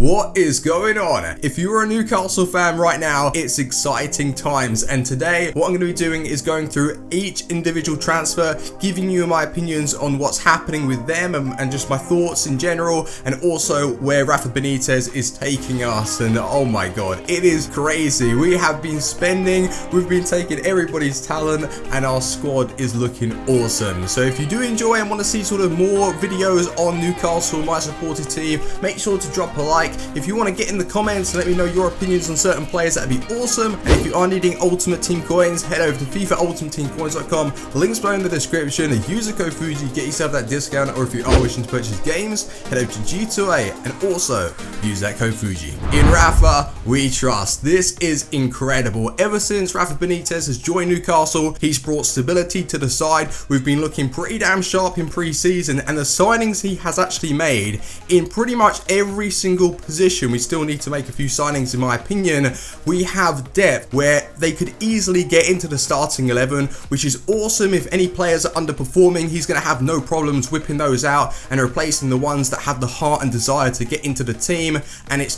What is going on? If you're a Newcastle fan right now, it's exciting times, and today what I'm going to be doing is going through each individual transfer, giving you my opinions on what's happening with them and just my thoughts in general, and also where Rafa Benitez is taking us. And oh my god, it is crazy. We have been spending, we've been taking everybody's talent, and our squad is looking awesome. So if you do enjoy and want to see sort of more videos on Newcastle, my supported team, make sure to drop a like. If you want to get in the comments and let me know your opinions on certain players, that'd be awesome. And if you are needing Ultimate Team coins, head over to FIFAUltimateTeamCoins.com. Links below in the description. Use the code Futies, get yourself that discount. Or if you are wishing to purchase games, head over to G2A and also use that code Fuji. In Rafa, we trust. This is incredible. Ever since Rafa Benitez has joined Newcastle, he's brought stability to the side. We've been looking pretty damn sharp in pre-season, and the signings he has actually made in pretty much every single position. We still need to make a few signings in my opinion. We have depth where they could easily get into the starting 11, which is awesome. If any players are underperforming, he's going to have no problems whipping those out and replacing the ones that have the heart and desire to get into the team. And it's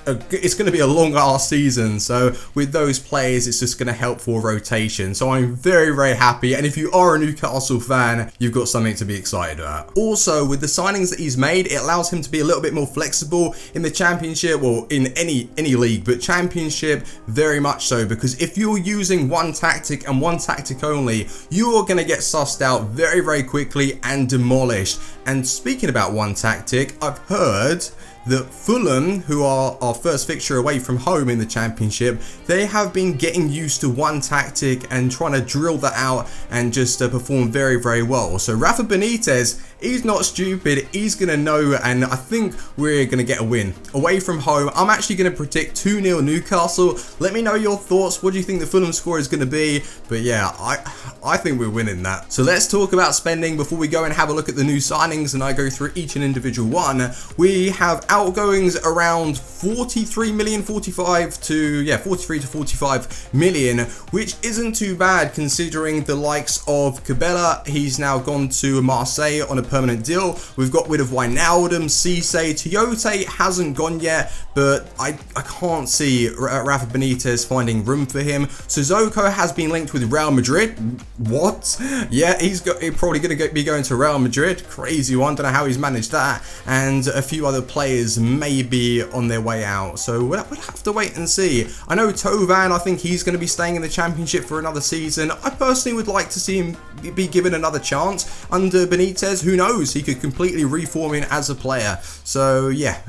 going to be a long ass season, so with those players it's just going to help for rotation. So I'm very happy, and if you are a Newcastle fan, you've got something to be excited about. Also, with the signings that he's made, it allows him to be a little bit more flexible in the championship, or in any league, but championship very much so, because if you're using one tactic and one tactic only, you're going to get sussed out very quickly and demolished. And speaking about one tactic, I've heard that Fulham, who are our first fixture away from home in the championship, they have been getting used to one tactic and trying to drill that out and just perform very well. So Rafa Benitez, he's not stupid, he's going to know, and I think we're going to get a win away from home. I'm actually going to predict 2-0 Newcastle. Let me know your thoughts. What do you think the Fulham score is going to be? But yeah, I think we're winning that. So let's talk about spending before we go and have a look at the new signings and I go through each and individual one. We have outgoings around 43 million, 43 to 45 million, which isn't too bad considering the likes of Cabela. He's now gone to Marseille on a permanent deal. We've got rid of Wijnaldum, Cisse, TOTY hasn't gone yet, but I can't see Rafa Benitez finding room for him. Sissoko has been linked with Real Madrid. What? Yeah, he's probably going to be going to Real Madrid. Crazy one. Don't know how he's managed that. And a few other players may be on their way out, so we'll have to wait and see. I know Tovan, I think he's going to be staying in the championship for another season. I personally would like to see him be given another chance under Benitez. Who knows, he could completely reform in as a player. So yeah,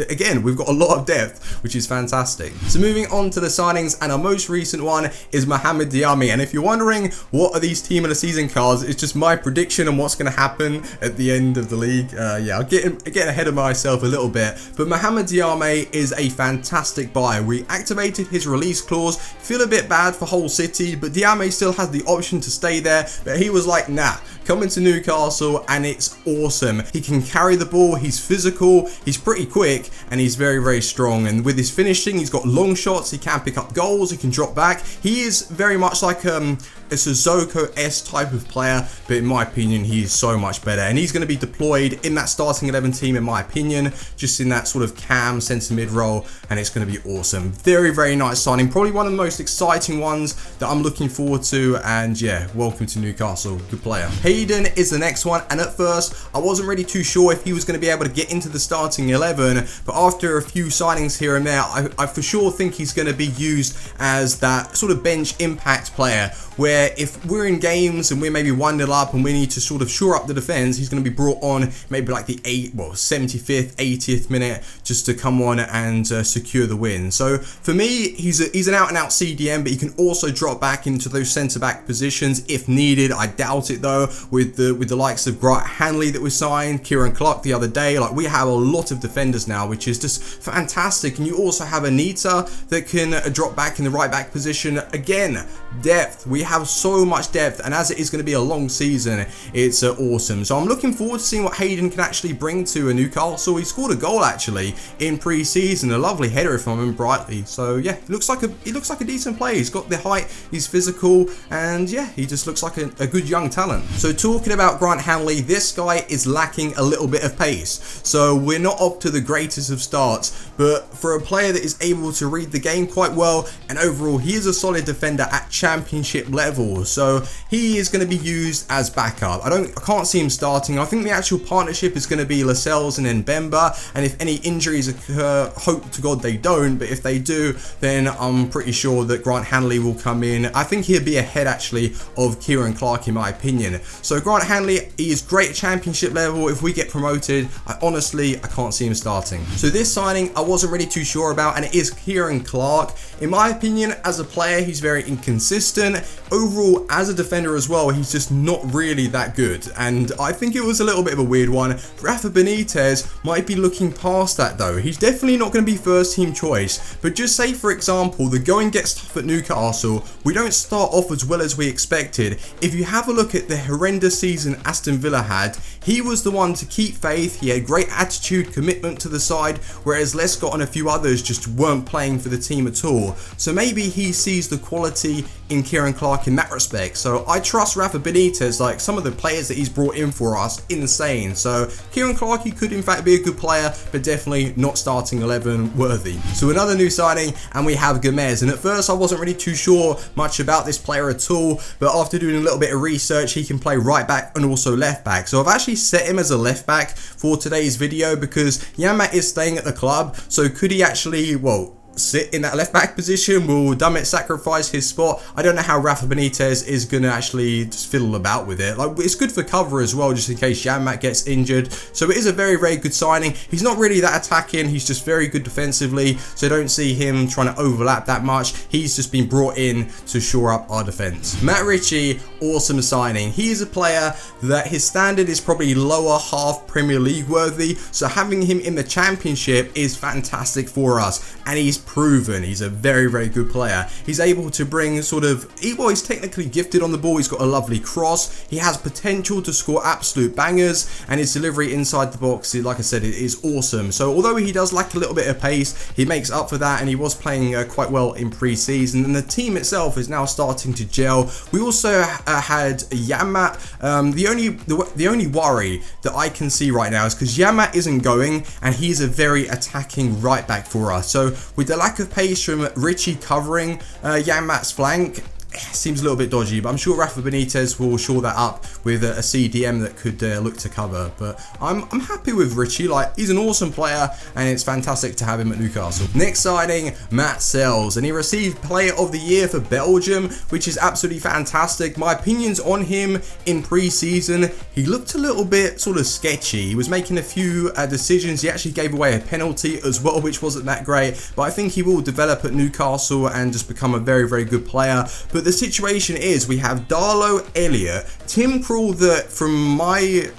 again, we've got a lot of depth, which is fantastic. So moving on to the signings, and our most recent one is Mohamed Diame. And if you're wondering what are these team of the season cards, it's just my prediction on what's going to happen at the end of the league. Yeah, I'll get ahead of myself a little bit, but Mohamed Diame is a fantastic buy. We activated his release clause. Feel a bit bad for Hull City, but Diame still has the option to stay there, but he was like, nah, coming to Newcastle, and it's awesome. He can carry the ball, he's physical, he's pretty quick, and he's very strong. And with his finishing, he's got long shots, he can pick up goals, he can drop back. He is very much like a Sissoko-esque type of player, but in my opinion, he's so much better, and he's going to be deployed in that starting 11 team in my opinion, just in that sort of cam centre mid role, and it's going to be awesome. Very nice signing, probably one of the most exciting ones that I'm looking forward to. And yeah, welcome to Newcastle, good player. HAYDEN is the next one, and at first I wasn't really too sure if he was going to be able to get into the starting 11, but after a few signings here and there, I for sure think he's going to be used as that sort of bench impact player, where if we're in games and we're maybe 1-0 up and we need to sort of shore up the defense, he's going to be brought on maybe like the 75th, 80th minute just to come on and secure the win. So for me, he's an out-and-out CDM, but he can also drop back into those centre-back positions if needed. I doubt it though, with the likes of Grant Hanley that we signed, Kieran Clark the other day. Like, we have a lot of defenders now, which is just fantastic. And you also have Anita that can drop back in the right back position. Again, depth. We have have so much depth, and as it is going to be a long season, it's awesome. So I'm looking forward to seeing what Hayden can actually bring to a Newcastle. He scored a goal actually in pre-season, a lovely header if I remember rightly. So yeah, he looks like a decent player. He's got the height, he's physical, and yeah, he just looks like a good young talent. So talking about Grant Hanley, this guy is lacking a little bit of pace. So we're not up to the greatest of starts, but for a player that is able to read the game quite well, and overall he is a solid defender at championship level, so he is going to be used as backup. I can't see him starting. I think the actual partnership is going to be Lascelles and then Bemba, and if any injuries occur, hope to God they don't, but if they do, then I'm pretty sure that Grant Hanley will come in. I think he'll be ahead actually of Kieran Clark in my opinion. So Grant Hanley, he is great at championship level. If we get promoted, I can't see him starting. So this signing I wasn't really too sure about, and it is Kieran Clark. In my opinion, as a player, he's very inconsistent. Overall, as a defender as well, he's just not really that good, and I think it was a little bit of a weird one. Rafa Benitez might be looking past that though. He's definitely not going to be first team choice, but just say for example, the going gets tough at Newcastle, we don't start off as well as we expected. If you have a look at the horrendous season Aston Villa had, he was the one to keep faith. He had great attitude, commitment to the side, whereas Lescott and a few others just weren't playing for the team at all. So maybe he sees the quality in Kieran Clark in that respect. So I trust Rafa Benitez. Like, some of the players that he's brought in for us, insane. So Kieran Clark, he could in fact be a good player, but definitely not starting 11 worthy. So another new signing, and we have Gomez. And at first I wasn't really too sure much about this player at all, but after doing a little bit of research, he can play right back and also left back. So I've actually set him as a left back for today's video because Janmaat is staying at the club. So could he actually, well, sit in that left back position? Will Dummett sacrifice his spot? I don't know how Rafa Benitez is going to actually just fiddle about with it. Like, it's good for cover as well, just in case Janmaat gets injured. So it is a very, very good signing. He's not really that attacking, he's just very good defensively, so I don't see him trying to overlap that much. He's just been brought in to shore up our defense. Matt Ritchie, awesome signing. He is a player that his standard is probably lower half Premier League worthy, so having him in the Championship is fantastic for us, and he's proven he's a very, very good player. He's able to bring sort of, well, he's technically gifted on the ball, he's got a lovely cross, he has potential to score absolute bangers, and his delivery inside the box, like I said, it is awesome. So although he does lack a little bit of pace, he makes up for that, and he was playing quite well in pre-season, and the team itself is now starting to gel. We also had Janmaat. The only worry that I can see right now is because Janmaat isn't going, and he's a very attacking right back for us. So with the lack of pace from Ritchie covering Janmaat's flank, seems a little bit dodgy, but I'm sure Rafa Benitez will shore that up with a CDM that could look to cover. But I'm happy with Ritchie. Like, he's an awesome player, and it's fantastic to have him at Newcastle. Next signing, Matt Sells, and he received Player of the Year for Belgium, which is absolutely fantastic. My opinions on him in pre-season, he looked a little bit sort of sketchy. He was making a few decisions. He actually gave away a penalty as well, which wasn't that great, but I think he will develop at Newcastle and just become a very, very good player. But the situation is, we have Darlow, Elliott, Tim Krul, that from my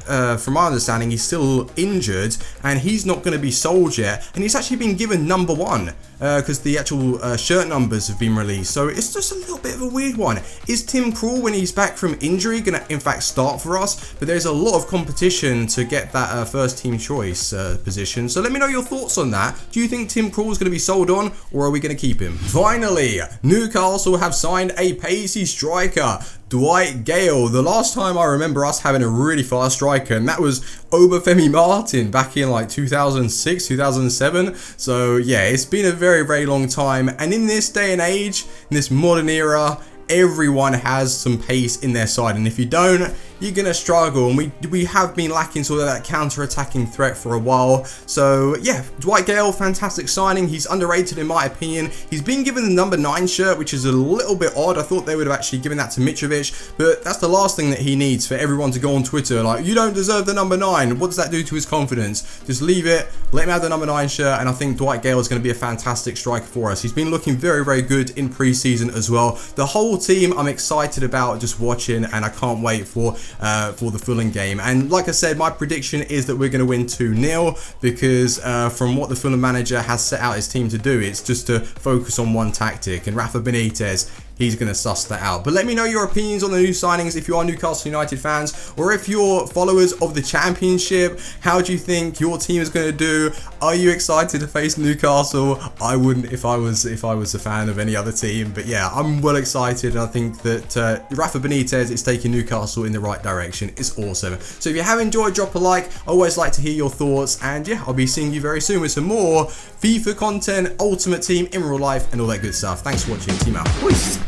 understanding, he's still injured and he's not going to be sold yet, and he's actually been given number 1 because the actual shirt numbers have been released. So it's just a little bit of a weird one. Is Tim Krul, when he's back from injury, going to in fact start for us? But there's a lot of competition to get that first team choice position. So let me know your thoughts on that. Do you think Tim Krul is going to be sold on, or are we going to keep him? Finally, Newcastle have signed a pacey striker, Dwight GAYLE. The last time I remember us having a really fast striker, and that was Obafemi Martin back in like 2006, 2007. So yeah, it's been a very, very long time, and in this day and age, in this modern era, everyone has some pace in their side, and if you don't, you're gonna struggle. And we have been lacking sort of that counter-attacking threat for a while. So yeah, Dwight GAYLE, fantastic signing. He's underrated in my opinion. He's been given the number 9 shirt, which is a little bit odd. I thought they would have actually given that to Mitrovic, but that's the last thing that he needs, for everyone to go on Twitter like, you don't deserve the number 9. What does that do to his confidence? Just leave it, let him have the number 9 shirt, and I think Dwight GAYLE is going to be a fantastic striker for us. He's been looking very, very good in pre-season as well. The whole team I'm excited about just watching, and I can't wait for the Fulham game. And like I said, my prediction is that we're going to win 2-0 because from what the Fulham manager has set out his team to do, it's just to focus on one tactic. And Rafa Benitez, he's going to suss that out. But let me know your opinions on the new signings if you are Newcastle United fans, or if you're followers of the Championship. How do you think your team is going to do? Are you excited to face Newcastle? I wouldn't if I was a fan of any other team. But yeah, I'm well excited, and I think that Rafa Benitez is taking Newcastle in the right direction. It's awesome. So if you have enjoyed, drop a like. I always like to hear your thoughts, and yeah, I'll be seeing you very soon with some more FIFA content, Ultimate Team in real life, and all that good stuff. Thanks for watching. Team out. Peace.